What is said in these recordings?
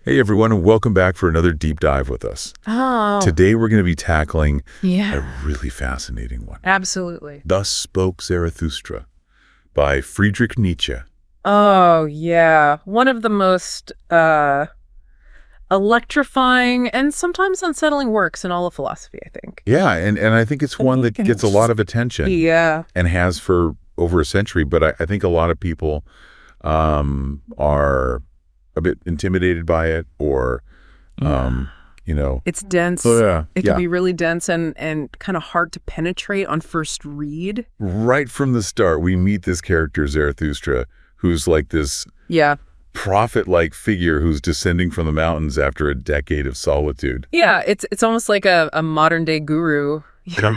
Hey everyone, and welcome back for another deep dive with us. Oh. Today we're going to be tackling Yeah. a really fascinating one. Absolutely. Thus Spoke Zarathustra by Friedrich Nietzsche. Oh, yeah. One of the most electrifying and sometimes unsettling works in all of philosophy, I think. Yeah, and I think it's one that gets a lot of attention. Yeah. And has for over a century, but I think a lot of people are a bit intimidated by it, or It's dense. So, yeah. It can be really dense and kind of hard to penetrate on first read. Right from the start, we meet this character, Zarathustra, who's like this prophet-like figure who's descending from the mountains after a decade of solitude. Yeah, it's almost like a modern-day guru,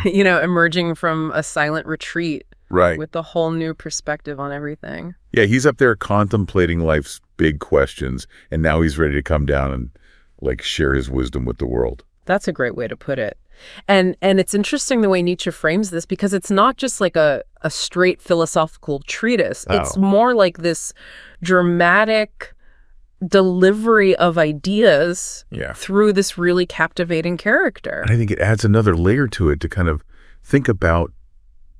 emerging from a silent retreat. Right. With a whole new perspective on everything. Yeah, he's up there contemplating life's big questions, and now he's ready to come down and like share his wisdom with the world. That's a great way to put it. And it's interesting the way Nietzsche frames this, because it's not just like a straight philosophical treatise. Oh. It's more like this dramatic delivery of ideas through this really captivating character. And I think it adds another layer to it to kind of think about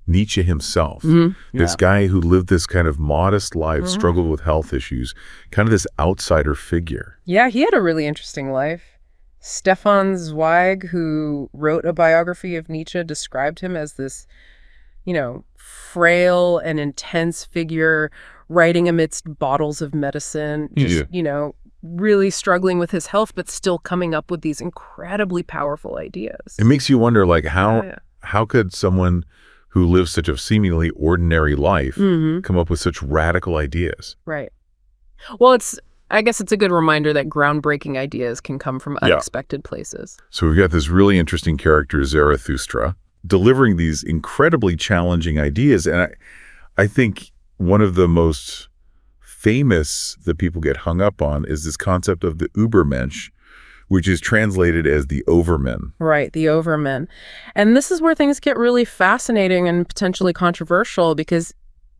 Nietzsche himself, this guy who lived this kind of modest life, struggled with health issues, kind of this outsider figure. Yeah, he had a really interesting life. Stefan Zweig, who wrote a biography of Nietzsche, described him as this, frail and intense figure writing amidst bottles of medicine, just, really struggling with his health, but still coming up with these incredibly powerful ideas. It makes you wonder, like, how could someone who lives such a seemingly ordinary life come up with such radical ideas? Right. Well, I guess it's a good reminder that groundbreaking ideas can come from unexpected places. So we've got this really interesting character, Zarathustra, delivering these incredibly challenging ideas. And I think one of the most famous that people get hung up on is this concept of the Übermensch, which is translated as the Overman. Right, the Overman. And this is where things get really fascinating and potentially controversial, because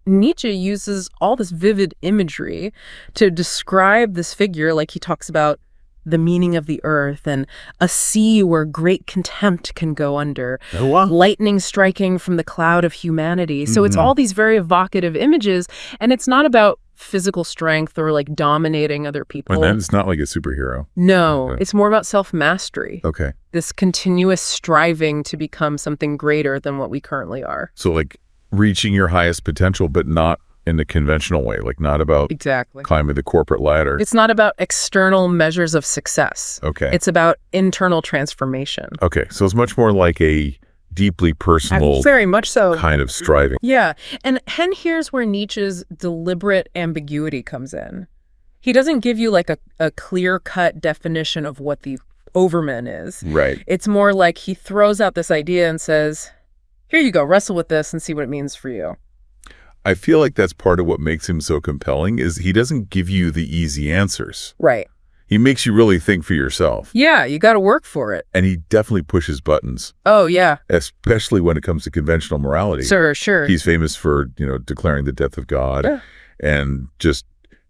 Nietzsche uses all this vivid imagery to describe this figure. Like, he talks about the meaning of the earth and a sea where great contempt can go under, lightning striking from the cloud of humanity. So it's all these very evocative images, and it's not about physical strength or like dominating other people. And then it's not like a superhero. No, it's more about self-mastery. Okay. This continuous striving to become something greater than what we currently are. So like reaching your highest potential, but not in the conventional way, like not about climbing the corporate ladder. It's not about external measures of success. Okay. It's about internal transformation. Okay. So it's much more like a deeply personal, very much so, kind of striving. Yeah. And here's where Nietzsche's deliberate ambiguity comes in. He doesn't give you like a clear-cut definition of what the Overman is. Right. It's more like he throws out this idea and says, here you go, wrestle with this and see what it means for you. I feel like that's part of what makes him so compelling, is he doesn't give you the easy answers. Right. He makes you really think for yourself. Yeah, you got to work for it. And he definitely pushes buttons. Oh, yeah. Especially when it comes to conventional morality. Sure. He's famous for, declaring the death of God and just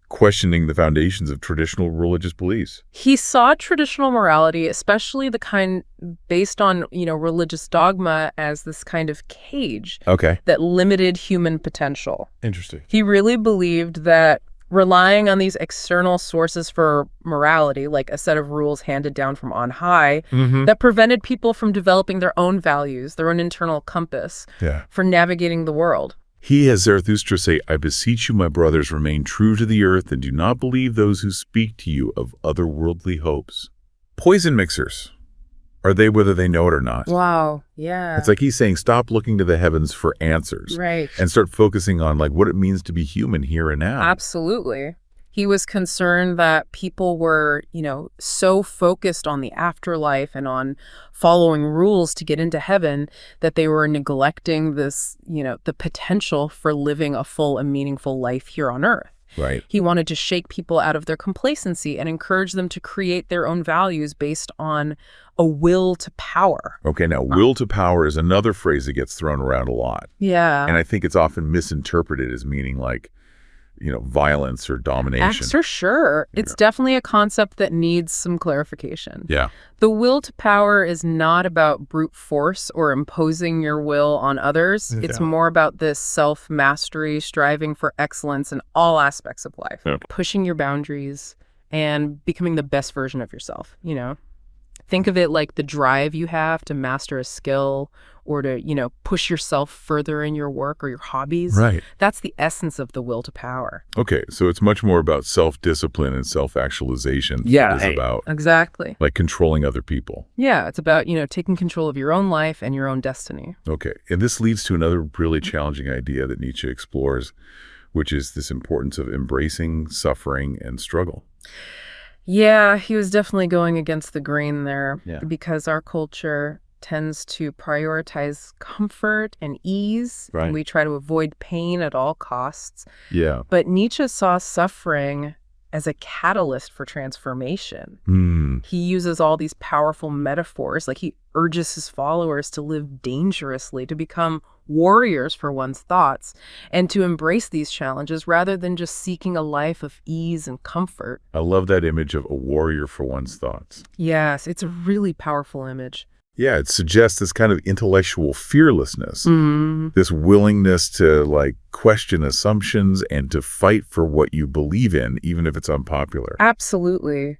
questioning the foundations of traditional religious beliefs. He saw traditional morality, especially the kind based on, religious dogma, as this kind of cage that limited human potential. Interesting. He really believed that relying on these external sources for morality, like a set of rules handed down from on high, that prevented people from developing their own values, their own internal compass for navigating the world. He has Zarathustra say, I beseech you, my brothers, remain true to the earth and do not believe those who speak to you of otherworldly hopes. Poison mixers. Are they whether they know it or not? Wow, yeah. It's like he's saying, stop looking to the heavens for answers. Right. And start focusing on like what it means to be human here and now. Absolutely. He was concerned that people were, so focused on the afterlife and on following rules to get into heaven that they were neglecting this, the potential for living a full and meaningful life here on earth. Right. He wanted to shake people out of their complacency and encourage them to create their own values based on a will to power. Okay, now will to power is another phrase that gets thrown around a lot. Yeah. And I think it's often misinterpreted as meaning like violence or domination. For sure. It's Yeah. definitely a concept that needs some clarification. Yeah. The will to power is not about brute force or imposing your will on others. It's Yeah. more about this self-mastery, striving for excellence in all aspects of life, Yeah. pushing your boundaries and becoming the best version of yourself, Think of it like the drive you have to master a skill or to, push yourself further in your work or your hobbies. Right. That's the essence of the will to power. Okay, so it's much more about self-discipline and self-actualization. Yeah, It's about exactly. like controlling other people. Yeah, it's about, taking control of your own life and your own destiny. Okay, and this leads to another really challenging idea that Nietzsche explores, which is this importance of embracing suffering and struggle. Yeah, he was definitely going against the grain there Yeah. because our culture tends to prioritize comfort and ease, Right. and we try to avoid pain at all costs. Yeah. But Nietzsche saw suffering as a catalyst for transformation. He uses all these powerful metaphors, like he urges his followers to live dangerously, to become warriors for one's thoughts, and to embrace these challenges rather than just seeking a life of ease and comfort. I love that image of a warrior for one's thoughts. Yes, it's a really powerful image. Yeah, it suggests this kind of intellectual fearlessness, Mm-hmm. this willingness to question assumptions and to fight for what you believe in, even if it's unpopular. Absolutely.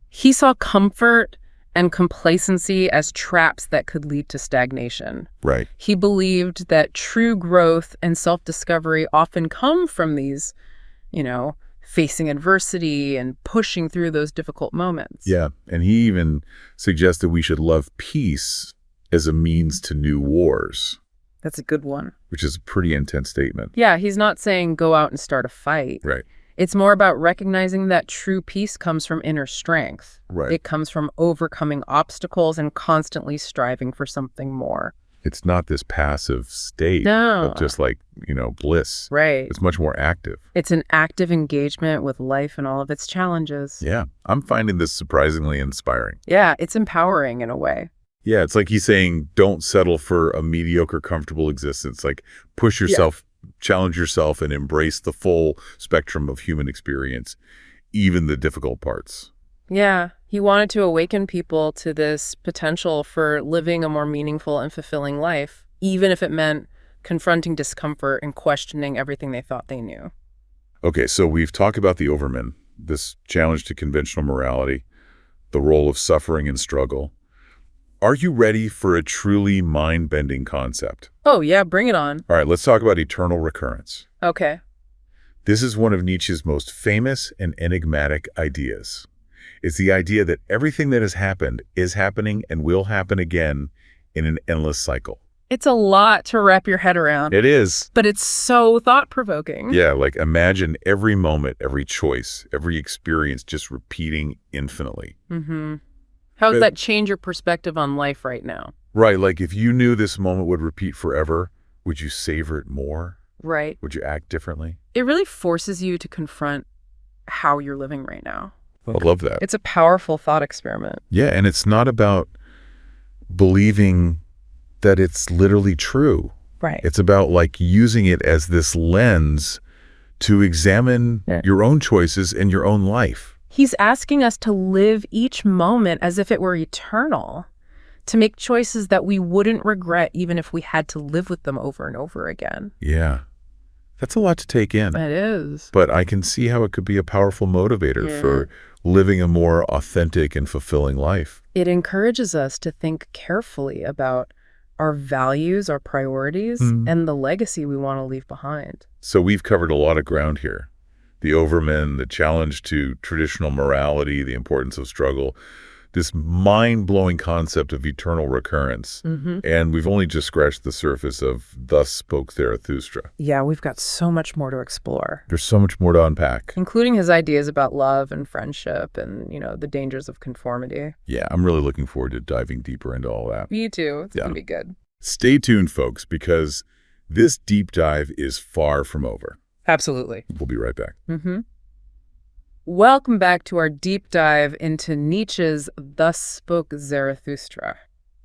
He saw comfort and complacency as traps that could lead to stagnation. Right. He believed that true growth and self-discovery often come from these, facing adversity and pushing through those difficult moments. Yeah, and he even suggested we should love peace as a means to new wars, That's a good one. which is a pretty intense statement. Yeah, he's not saying go out and start a fight. Right. It's more about recognizing that true peace comes from inner strength. Right. It comes from overcoming obstacles and constantly striving for something more. It's not this passive state No. of just bliss. Right. It's much more active. It's an active engagement with life and all of its challenges. Yeah, I'm finding this surprisingly inspiring. Yeah, it's empowering in a way. Yeah, it's like he's saying, don't settle for a mediocre, comfortable existence. Push yourself, challenge yourself, and embrace the full spectrum of human experience, even the difficult parts. Yeah, he wanted to awaken people to this potential for living a more meaningful and fulfilling life, even if it meant confronting discomfort and questioning everything they thought they knew. Okay, so we've talked about the Overman, this challenge to conventional morality, the role of suffering and struggle. Are you ready for a truly mind-bending concept? Oh, yeah, bring it on. All right, let's talk about eternal recurrence. Okay. This is one of Nietzsche's most famous and enigmatic ideas. It's the idea that everything that has happened is happening and will happen again in an endless cycle. It's a lot to wrap your head around, It is. but it's so thought-provoking. Yeah, imagine every moment, every choice, every experience just repeating infinitely. Mm-hmm. How does that change your perspective on life right now? Right, if you knew this moment would repeat forever, would you savor it more? Right. Would you act differently? It really forces you to confront how you're living right now. I love that. It's a powerful thought experiment. Yeah, and it's not about believing that it's literally true. Right. It's about using it as this lens to examine your own choices and your own life. He's asking us to live each moment as if it were eternal, to make choices that we wouldn't regret even if we had to live with them over and over again. Yeah. That's a lot to take in. It is. But I can see how it could be a powerful motivator for living a more authentic and fulfilling life. It encourages us to think carefully about our values, our priorities, and the legacy we want to leave behind. So we've covered a lot of ground here. The Overman, the challenge to traditional morality, the importance of struggle, this mind-blowing concept of eternal recurrence. And we've only just scratched the surface of Thus Spoke Zarathustra. Yeah, we've got so much more to explore, There's so much more to unpack. including his ideas about love and friendship and, the dangers of conformity. Yeah, I'm really looking forward to diving deeper into all that. Me too. It's going to be good. Stay tuned, folks, because this deep dive is far from over. Absolutely. We'll be right back. Welcome back to our deep dive into Nietzsche's Thus Spoke Zarathustra.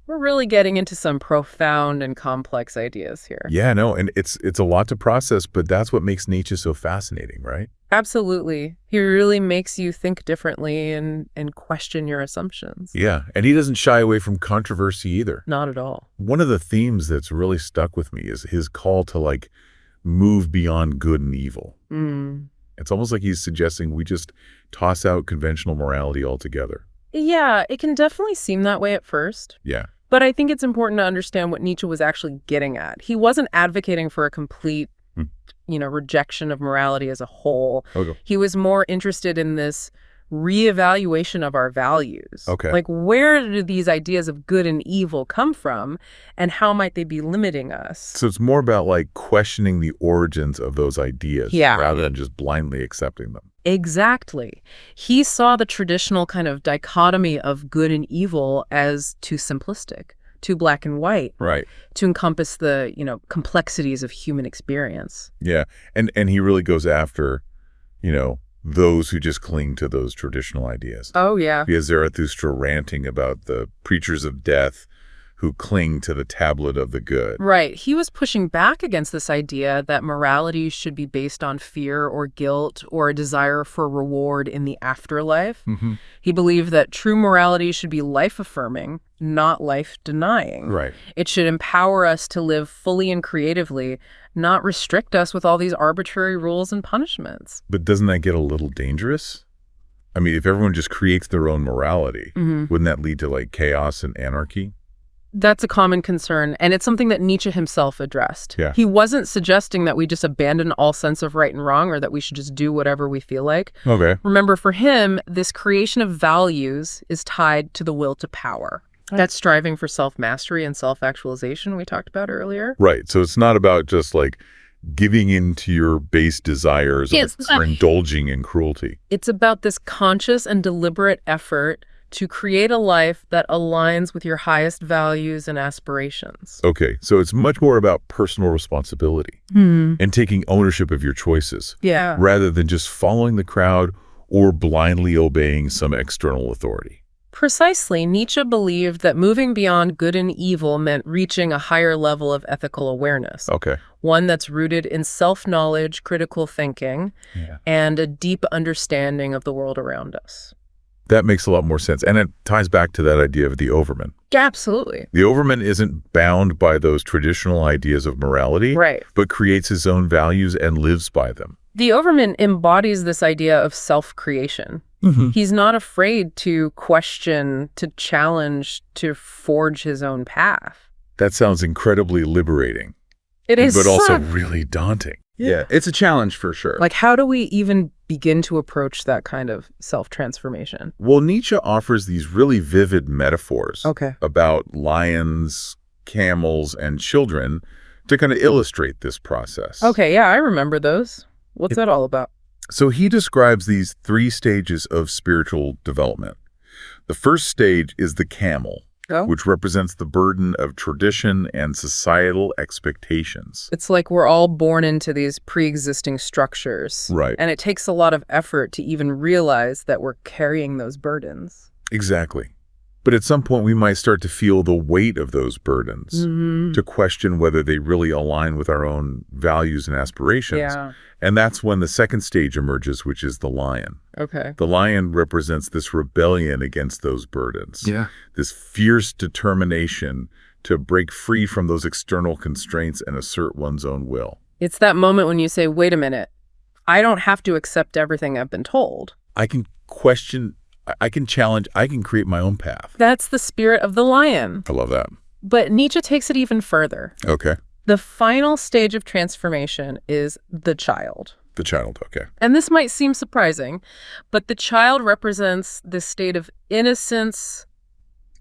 We're really getting into some profound and complex ideas here. Yeah, no, and it's a lot to process, but that's what makes Nietzsche so fascinating, right? Absolutely. He really makes you think differently and question your assumptions. Yeah, and he doesn't shy away from controversy either. Not at all. One of the themes that's really stuck with me is his call to like move beyond good and evil. It's almost like he's suggesting we just toss out conventional morality altogether. Yeah, it can definitely seem that way at first. Yeah. But I think it's important to understand what Nietzsche was actually getting at. He wasn't advocating for a complete, rejection of morality as a whole. Okay. He was more interested in this reevaluation of our values. Okay. Like, where do these ideas of good and evil come from, and how might they be limiting us? So it's more about like questioning the origins of those ideas rather than just blindly accepting them. Exactly. He saw the traditional kind of dichotomy of good and evil as too simplistic, too black and white, Right. to encompass the, complexities of human experience. Yeah. And he really goes after, those who just cling to those traditional ideas. Oh, yeah. He has Zarathustra ranting about the preachers of death who cling to the tablet of the good. Right. He was pushing back against this idea that morality should be based on fear or guilt or a desire for reward in the afterlife. He believed that true morality should be life-affirming, not life-denying. Right. It should empower us to live fully and creatively, not restrict us with all these arbitrary rules and punishments. But doesn't that get a little dangerous? I mean, if everyone just creates their own morality, wouldn't that lead to like chaos and anarchy? That's a common concern, and it's something that Nietzsche himself addressed. Yeah. He wasn't suggesting that we just abandon all sense of right and wrong or that we should just do whatever we feel like. Okay. Remember, for him, this creation of values is tied to the will to power. That's striving for self-mastery and self-actualization we talked about earlier. Right. So it's not about just like giving in to your base desires or indulging in cruelty. It's about this conscious and deliberate effort to create a life that aligns with your highest values and aspirations. Okay, so it's much more about personal responsibility and taking ownership of your choices rather than just following the crowd or blindly obeying some external authority. Precisely. Nietzsche believed that moving beyond good and evil meant reaching a higher level of ethical awareness. Okay. One that's rooted in self-knowledge, critical thinking, and a deep understanding of the world around us. That makes a lot more sense. And it ties back to that idea of the Overman. Yeah, absolutely. The Overman isn't bound by those traditional ideas of morality, but creates his own values and lives by them. The Overman embodies this idea of self-creation. He's not afraid to question, to challenge, to forge his own path. That sounds incredibly liberating. It is. But also really daunting. Yeah, it's a challenge for sure. Like, how do we even begin to approach that kind of self-transformation? Well, Nietzsche offers these really vivid metaphors about lions, camels, and children to kind of illustrate this process. Okay, yeah, I remember those. What's that all about? So he describes these 3 stages of spiritual development. The first stage is the camel, which represents the burden of tradition and societal expectations. It's like we're all born into these pre-existing structures. Right. And it takes a lot of effort to even realize that we're carrying those burdens. Exactly. But at some point, we might start to feel the weight of those burdens, to question whether they really align with our own values and aspirations. Yeah. And that's when the second stage emerges, which is the lion. Okay. The lion represents this rebellion against those burdens. Yeah. This fierce determination to break free from those external constraints and assert one's own will. It's that moment when you say, wait a minute, I don't have to accept everything I've been told. I can question, I can challenge, I can create my own path. That's the spirit of the lion. I love that. But Nietzsche takes it even further. Okay. The final stage of transformation is the child. The child, okay. And this might seem surprising, but the child represents this state of innocence,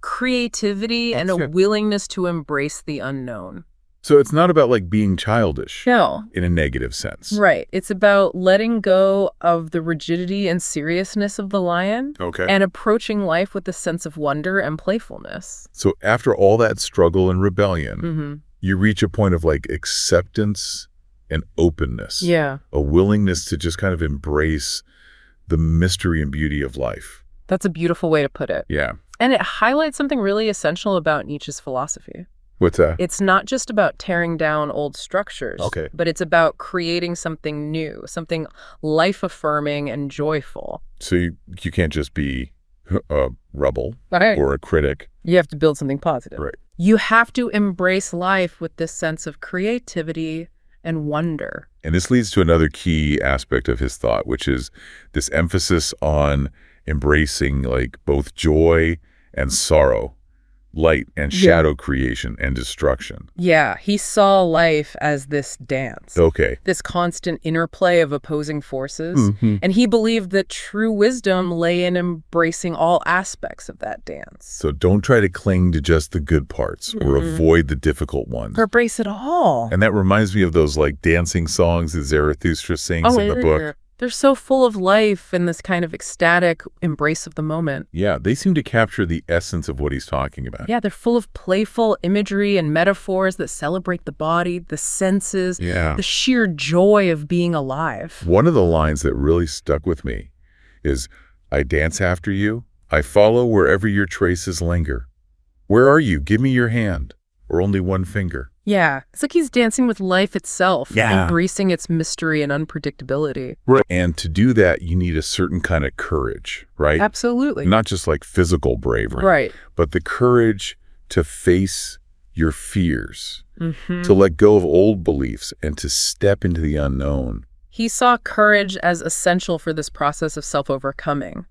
creativity, and a willingness to embrace the unknown. So it's not about like being childish. No. In a negative sense. Right. It's about letting go of the rigidity and seriousness of the lion. Okay. And approaching life with a sense of wonder and playfulness. So after all that struggle and rebellion, you reach a point of like acceptance and openness. Yeah. A willingness to just kind of embrace the mystery and beauty of life. That's a beautiful way to put it. Yeah. And it highlights something really essential about Nietzsche's philosophy. What's that? It's not just about tearing down old structures, Okay. but it's about creating something new, something life-affirming and joyful. So you can't just be a rebel Right. or a critic. You have to build something positive. Right. You have to embrace life with this sense of creativity and wonder. And this leads to another key aspect of his thought, which is this emphasis on embracing like both joy and sorrow, light and shadow creation and destruction. Yeah, he saw life as this dance. Okay. This constant interplay of opposing forces. Mhm. And he believed that true wisdom lay in embracing all aspects of that dance. So don't try to cling to just the good parts or avoid the difficult ones. Embrace it all. And that reminds me of those like dancing songs that Zarathustra sings in the book. They're so full of life and this kind of ecstatic embrace of the moment. Yeah, they seem to capture the essence of what he's talking about. Yeah, they're full of playful imagery and metaphors that celebrate the body, the senses, Yeah. the sheer joy of being alive. One of the lines that really stuck with me is, I dance after you, I follow wherever your traces linger. Where are you? Give me your hand, or only one finger. Yeah, it's like he's dancing with life itself, Yeah. embracing its mystery and unpredictability. Right. And to do that, you need a certain kind of courage, right? Absolutely. Not just like physical bravery, Right. but the courage to face your fears, Mhm. to let go of old beliefs, and to step into the unknown. He saw courage as essential for this process of self-overcoming.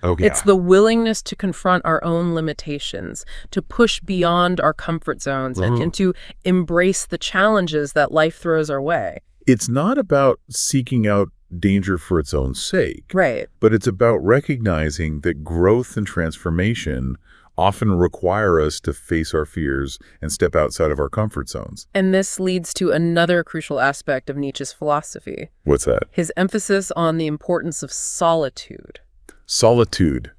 Okay. It's the willingness to confront our own limitations, to push beyond our comfort zones, and to embrace the challenges that life throws our way. It's not about seeking out danger for its own sake, Right. but it's about recognizing that growth and transformation often require us to face our fears and step outside of our comfort zones. And this leads to another crucial aspect of Nietzsche's philosophy, What's that? his emphasis on the importance of solitude. Solitude.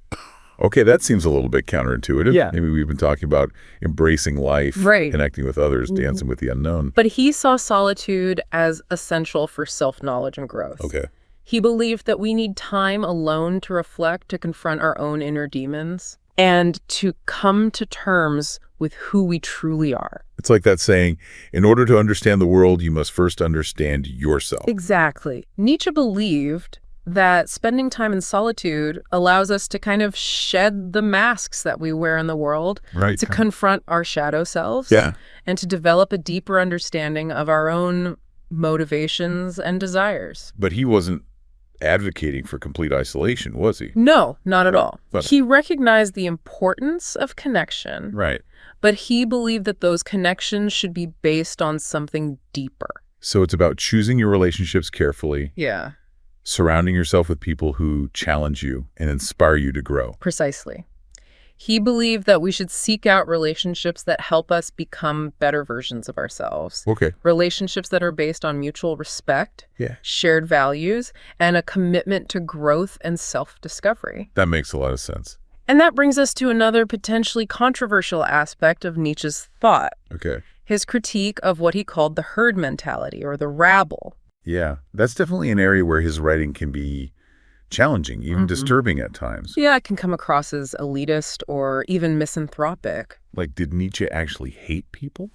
Okay, that seems a little bit counterintuitive. Yeah. Maybe we've been talking about embracing life, Right. connecting with others, dancing with the unknown. But he saw solitude as essential for self-knowledge and growth. Okay. He believed that we need time alone to reflect, to confront our own inner demons, and to come to terms with who we truly are. It's like that saying, in order to understand the world, you must first understand yourself. Exactly. Nietzsche believed that spending time in solitude allows us to kind of shed the masks that we wear in the world, Right. to confront our shadow selves, Yeah. and to develop a deeper understanding of our own motivations and desires. But he wasn't advocating for complete isolation, was he? No, not at all. But- He recognized the importance of connection, Right. but he believed that those connections should be based on something deeper. So it's about choosing your relationships carefully, Yeah, surrounding yourself with people who challenge you and inspire you to grow. precisely. He believed that we should seek out relationships that help us become better versions of ourselves. Okay. Relationships that are based on mutual respect, Yeah. shared values, and a commitment to growth and self-discovery. That makes a lot of sense. And that brings us to another potentially controversial aspect of Nietzsche's thought, Okay. his critique of what he called the herd mentality, or the rabble. Yeah. That's definitely an area where his writing can be challenging, even disturbing at times. Yeah, it can come across as elitist or even misanthropic. Like, did Nietzsche actually hate people?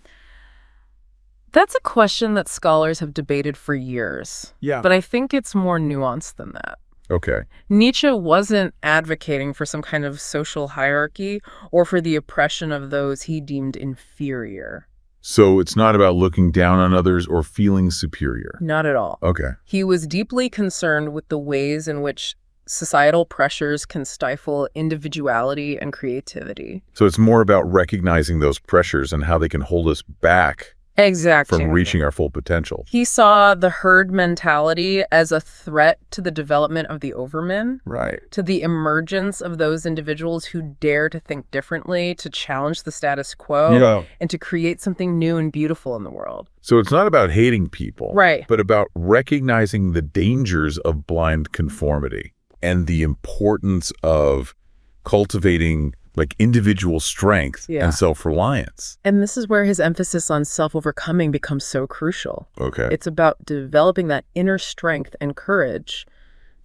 That's a question that scholars have debated for years, Yeah. but I think it's more nuanced than that. Okay. Nietzsche wasn't advocating for some kind of social hierarchy or for the oppression of those he deemed inferior. So it's not about looking down on others or feeling superior. Not at all. Okay. He was deeply concerned with the ways in which societal pressures can stifle individuality and creativity. So it's more about recognizing those pressures and how they can hold us back Exactly. from reaching our full potential. He saw the herd mentality as a threat to the development of the Overman, Right. to the emergence of those individuals who dare to think differently, to challenge the status quo, and to create something new and beautiful in the world. So it's not about hating people, Right. but about recognizing the dangers of blind conformity and the importance of cultivating like individual strength Yeah. and self-reliance. And this is where his emphasis on self-overcoming becomes so crucial. Okay. It's about developing that inner strength and courage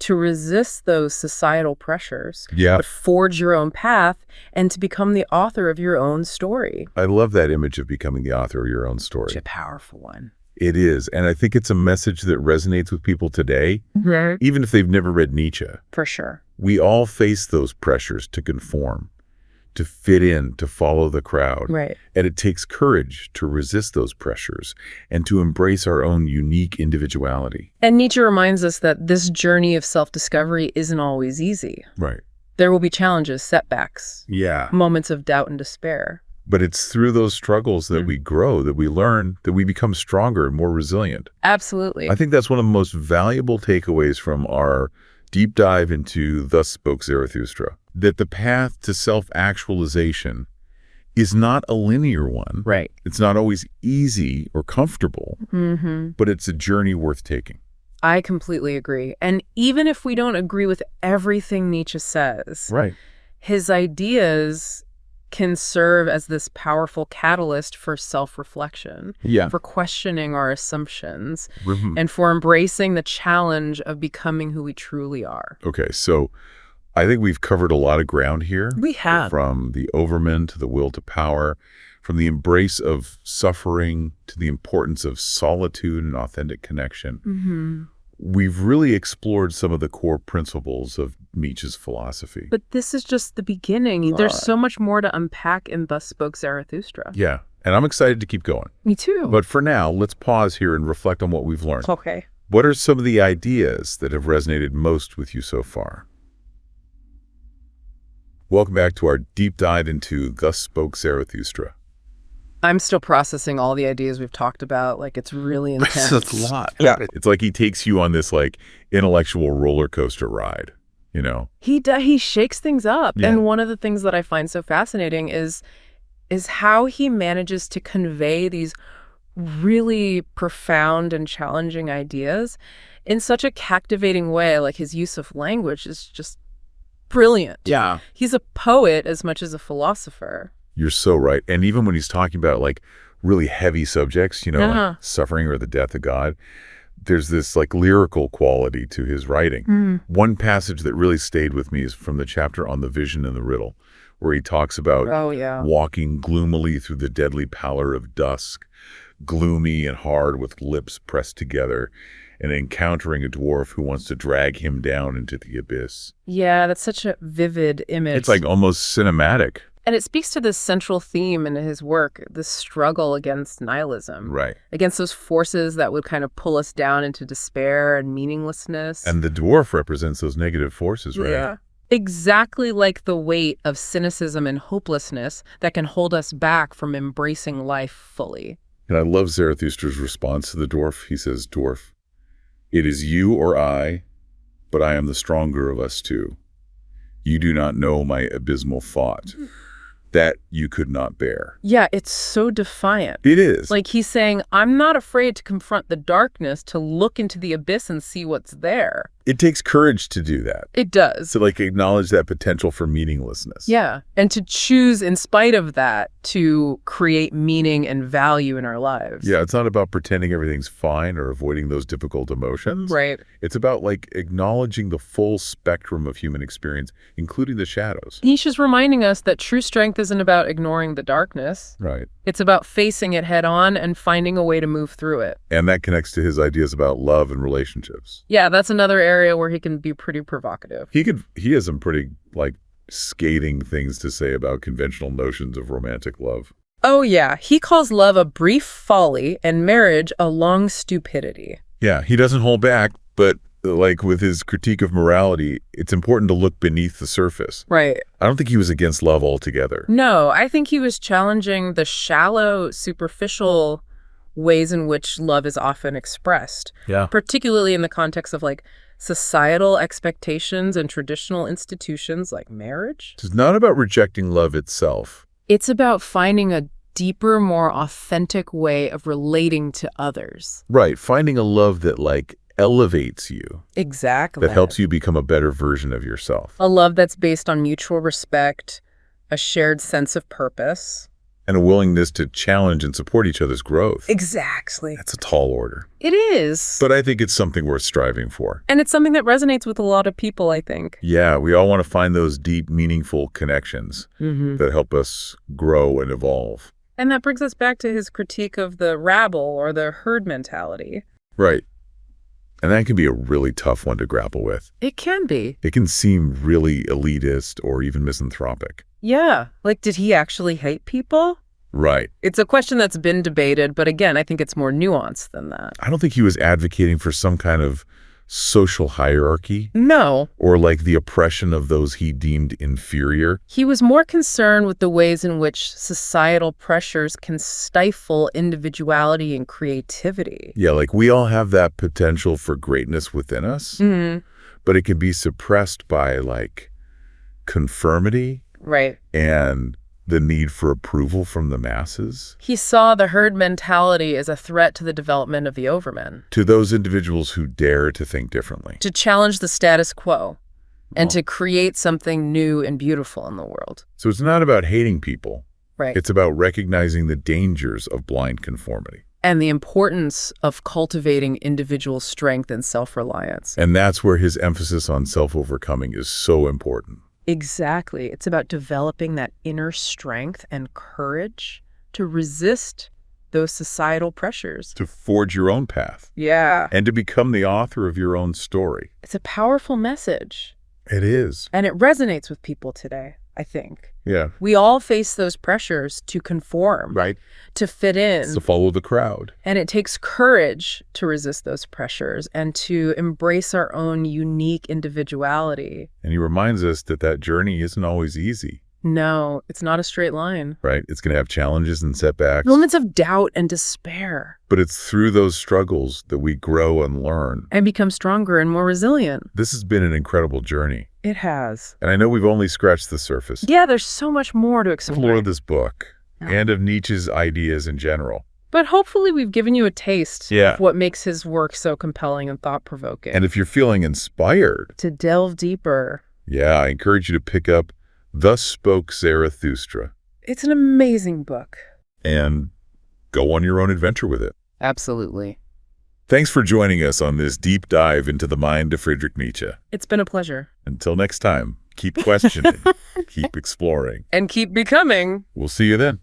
to resist those societal pressures, Yeah. but forge your own path and to become the author of your own story. I love that image of becoming the author of your own story. Such a powerful one. It is. And I think it's a message that resonates with people today, Right. even if they've never read Nietzsche. For sure. We all face those pressures to conform, to fit in, to follow the crowd. Right. And it takes courage to resist those pressures and to embrace our own unique individuality. And Nietzsche reminds us that this journey of self-discovery isn't always easy. Right. There will be challenges, setbacks, Yeah. moments of doubt and despair. But it's through those struggles that we grow, that we learn, that we become stronger and more resilient. Absolutely. I think that's one of the most valuable takeaways from our deep dive into Thus Spoke Zarathustra, that the path to self-actualization is not a linear one. Right. It's not always easy or comfortable, but it's a journey worth taking. I completely agree. And even if we don't agree with everything Nietzsche says, Right. his ideas can serve as this powerful catalyst for self-reflection, Yeah. for questioning our assumptions, Mhm. and for embracing the challenge of becoming who we truly are. Okay, so I think we've covered a lot of ground here. We have. From the Overman to the will to power, from the embrace of suffering to the importance of solitude and authentic connection. We've really explored some of the core principles of Nietzsche's philosophy. But this is just the beginning. There's so much more to unpack in Thus Spoke Zarathustra. Yeah, and I'm excited to keep going. Me too. But for now, let's pause here and reflect on what we've learned. Okay. What are some of the ideas that have resonated most with you so far? Welcome back to our deep dive into Thus Spoke Zarathustra. I'm still processing all the ideas we've talked about. Like, it's really intense. That's a lot. Yeah. It's like he takes you on this like intellectual roller coaster ride, you know? He shakes things up. Yeah. And one of the things that I find so fascinating is how he manages to convey these really profound and challenging ideas in such a captivating way. Like, his use of language is just brilliant. Yeah. He's a poet as much as a philosopher. You're so right. And even when he's talking about like really heavy subjects, you know, like suffering or the death of God, there's this like lyrical quality to his writing. One passage that really stayed with me is from the chapter on the vision and the riddle, where he talks about walking gloomily through the deadly pallor of dusk, gloomy and hard with lips pressed together, and encountering a dwarf who wants to drag him down into the abyss. Yeah, that's such a vivid image. It's like almost cinematic. And it speaks to this central theme in his work, this struggle against nihilism. Right. Against those forces that would kind of pull us down into despair and meaninglessness. And the dwarf represents those negative forces, right? Yeah. Exactly like the weight of cynicism and hopelessness that can hold us back from embracing life fully. And I love Zarathustra's response to the dwarf. He says, "Dwarf, it is you or I, but I am the stronger of us two. You do not know my abysmal thought. That you could not bear." Yeah, it's so defiant. It is. Like he's saying, I'm not afraid to confront the darkness, to look into the abyss and see what's there. It takes courage to do that. It does. To like acknowledge that potential for meaninglessness. Yeah. And to choose, in spite of that, to create meaning and value in our lives. Yeah, it's not about pretending everything's fine or avoiding those difficult emotions. Right. It's about like acknowledging the full spectrum of human experience, including the shadows. Nietzsche's reminding us that true strength isn't about ignoring the darkness. Right. It's about facing it head on and finding a way to move through it. And that connects to his ideas about love and relationships. Yeah, that's another area where he can be pretty provocative. He has some pretty like scathing things to say about conventional notions of romantic love. Oh yeah, he calls love a brief folly and marriage a long stupidity. Yeah, he doesn't hold back, but like with his critique of morality, it's important to look beneath the surface. Right. I don't think he was against love altogether. No, I think he was challenging the shallow, superficial ways in which love is often expressed. Yeah. Particularly in the context of like societal expectations and traditional institutions like marriage. It's not about rejecting love itself. It's about finding a deeper, more authentic way of relating to others. Right. Finding a love that like elevates you. Exactly. That helps you become a better version of yourself. A love that's based on mutual respect, a shared sense of purpose. And a willingness to challenge and support each other's growth. Exactly. That's a tall order. It is. But I think it's something worth striving for. And it's something that resonates with a lot of people, I think. Yeah, we all want to find those deep, meaningful connections that help us grow and evolve. And that brings us back to his critique of the rabble or the herd mentality. Right. And that can be a really tough one to grapple with. It can be. It can seem really elitist or even misanthropic. Yeah. Like, did he actually hate people? Right. It's a question that's been debated, but again, I think it's more nuanced than that. I don't think he was advocating for some kind of social hierarchy. No. Or like the oppression of those he deemed inferior. He was more concerned with the ways in which societal pressures can stifle individuality and creativity. Yeah, like we all have that potential for greatness within us, but it can be suppressed by like conformity. Right. And the need for approval from the masses. He saw the herd mentality as a threat to the development of the Overman. To those individuals who dare to think differently. To challenge the status quo and to create something new and beautiful in the world. So it's not about hating people. Right. It's about recognizing the dangers of blind conformity. And the importance of cultivating individual strength and self-reliance. And that's where his emphasis on self-overcoming is so important. Exactly. It's about developing that inner strength and courage to resist those societal pressures. To forge your own path. Yeah. And to become the author of your own story. It's a powerful message. It is. And it resonates with people today, I think. Yeah. We all face those pressures to conform. Right. To fit in. It's to follow the crowd. And it takes courage to resist those pressures and to embrace our own unique individuality. And he reminds us that that journey isn't always easy. No, it's not a straight line. Right? It's going to have challenges and setbacks. Moments of doubt and despair. But it's through those struggles that we grow and learn. And become stronger and more resilient. This has been an incredible journey. It has. And I know we've only scratched the surface. Yeah, there's so much more to explore. Of this book and of Nietzsche's ideas in general. But hopefully we've given you a taste of what makes his work so compelling and thought-provoking. And if you're feeling inspired to delve deeper. Yeah, I encourage you to pick up Thus Spoke Zarathustra. It's an amazing book. And go on your own adventure with it. Absolutely. Thanks for joining us on this deep dive into the mind of Friedrich Nietzsche. It's been a pleasure. Until next time, keep questioning, keep exploring. And keep becoming. We'll see you then.